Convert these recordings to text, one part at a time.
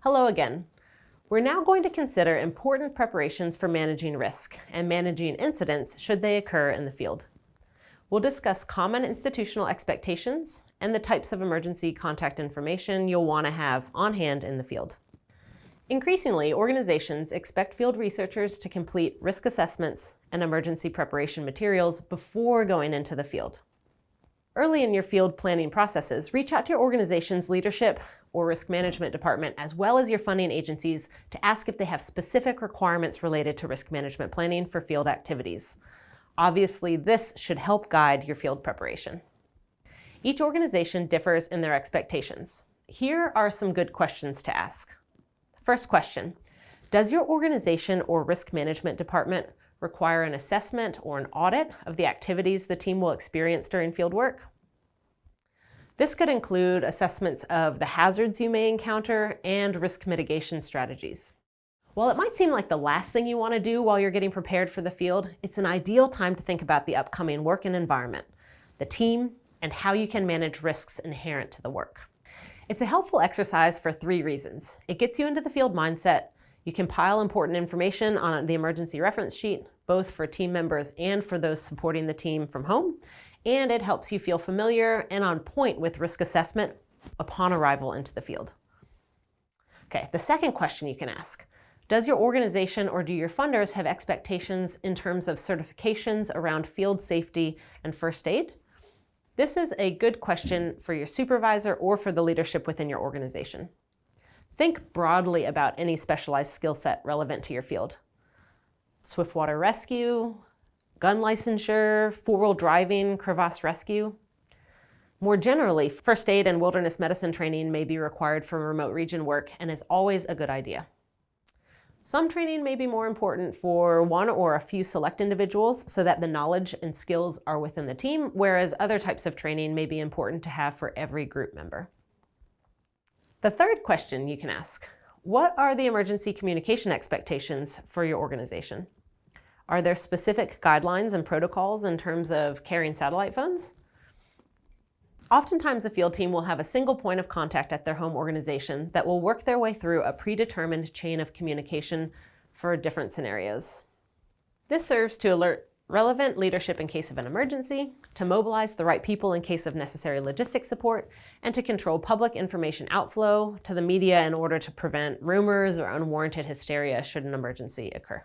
Hello again. We're now going to consider important preparations for managing risk and managing incidents should they occur in the field. We'll discuss common institutional expectations and the types of emergency contact information you'll want to have on hand in the field. Increasingly, organizations expect field researchers to complete risk assessments and emergency preparation materials before going into the field. Early in your field planning processes, reach out to your organization's leadership or risk management department, as well as your funding agencies, to ask if they have specific requirements related to risk management planning for field activities. Obviously, this should help guide your field preparation. Each organization differs in their expectations. Here are some good questions to ask. First question, does your organization or risk management department require an assessment or an audit of the activities the team will experience during field work? This could include assessments of the hazards you may encounter and risk mitigation strategies. While it might seem like the last thing you want to do while you're getting prepared for the field, it's an ideal time to think about the upcoming work and environment, the team, and how you can manage risks inherent to the work. It's a helpful exercise for 3 reasons. It gets you into the field mindset, you compile important information on the emergency reference sheet, both for team members and for those supporting the team from home, and it helps you feel familiar and on point with risk assessment upon arrival into the field. Okay, the second question you can ask, does your organization or do your funders have expectations in terms of certifications around field safety and first aid? This is a good question for your supervisor or for the leadership within your organization. Think broadly about any specialized skill set relevant to your field. Swiftwater rescue, gun licensure, 4-wheel driving, crevasse rescue. More generally, first aid and wilderness medicine training may be required for remote region work and is always a good idea. Some training may be more important for one or a few select individuals so that the knowledge and skills are within the team, whereas other types of training may be important to have for every group member. The third question you can ask, what are the emergency communication expectations for your organization? Are there specific guidelines and protocols in terms of carrying satellite phones? Oftentimes, a field team will have a single point of contact at their home organization that will work their way through a predetermined chain of communication for different scenarios. This serves to alert relevant leadership in case of an emergency, to mobilize the right people in case of necessary logistic support, and to control public information outflow to the media in order to prevent rumors or unwarranted hysteria should an emergency occur.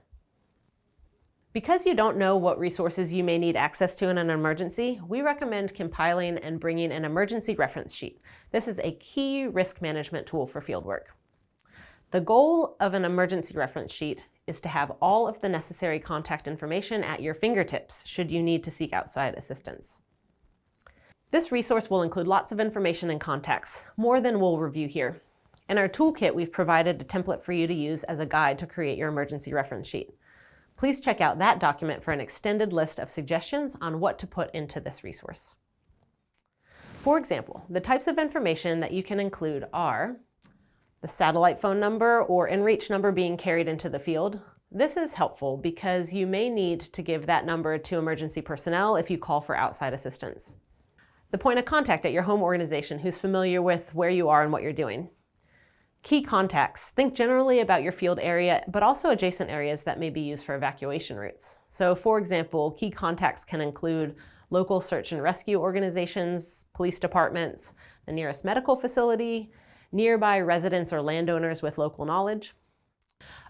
Because you don't know what resources you may need access to in an emergency, we recommend compiling and bringing an emergency reference sheet. This is a key risk management tool for fieldwork. The goal of an emergency reference sheet is to have all of the necessary contact information at your fingertips should you need to seek outside assistance. This resource will include lots of information and contacts, more than we'll review here. In our toolkit, we've provided a template for you to use as a guide to create your emergency reference sheet. Please check out that document for an extended list of suggestions on what to put into this resource. For example, the types of information that you can include are the satellite phone number or inReach number being carried into the field. This is helpful because you may need to give that number to emergency personnel if you call for outside assistance. The point of contact at your home organization who's familiar with where you are and what you're doing. Key contacts. Think generally about your field area, but also adjacent areas that may be used for evacuation routes. So for example, key contacts can include local search and rescue organizations, police departments, the nearest medical facility, nearby residents or landowners with local knowledge.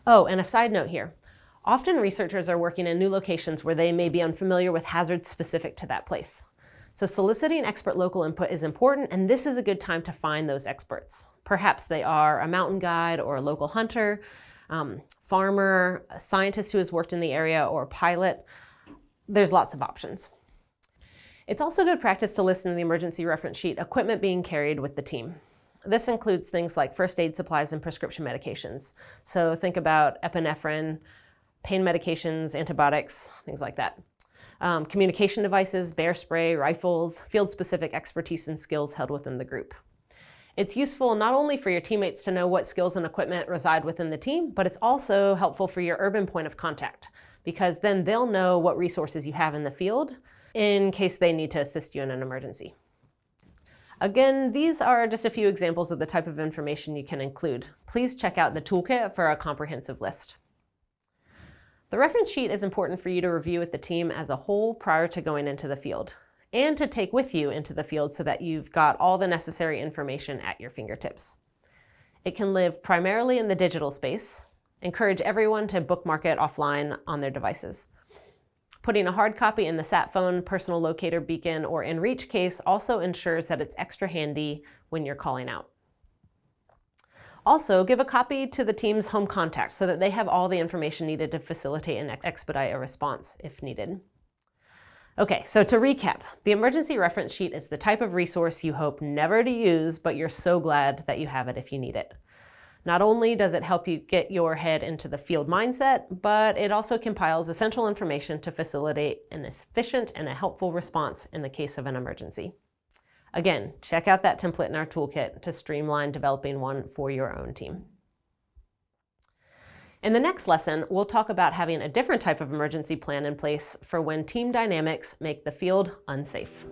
Oh, and a side note here. Often researchers are working in new locations where they may be unfamiliar with hazards specific to that place. So soliciting expert local input is important, and this is a good time to find those experts. Perhaps they are a mountain guide or a local hunter, farmer, a scientist who has worked in the area, or a pilot. There's lots of options. It's also good practice to list in the emergency reference sheet equipment being carried with the team. This includes things like first aid supplies and prescription medications. So think about epinephrine, pain medications, antibiotics, things like that. Communication devices, bear spray, rifles, field-specific expertise and skills held within the group. It's useful not only for your teammates to know what skills and equipment reside within the team, but it's also helpful for your urban point of contact, because then they'll know what resources you have in the field in case they need to assist you in an emergency. Again, these are just a few examples of the type of information you can include. Please check out the toolkit for a comprehensive list. The reference sheet is important for you to review with the team as a whole prior to going into the field, and to take with you into the field so that you've got all the necessary information at your fingertips. It can live primarily in the digital space. Encourage everyone to bookmark it offline on their devices. Putting a hard copy in the sat phone, personal locator beacon, or InReach case also ensures that it's extra handy when you're calling out. Also, give a copy to the team's home contact so that they have all the information needed to facilitate and expedite a response if needed. Okay, so to recap, the emergency reference sheet is the type of resource you hope never to use, but you're so glad that you have it if you need it. Not only does it help you get your head into the field mindset, but it also compiles essential information to facilitate an efficient and a helpful response in the case of an emergency. Again, check out that template in our toolkit to streamline developing one for your own team. In the next lesson, we'll talk about having a different type of emergency plan in place for when team dynamics make the field unsafe.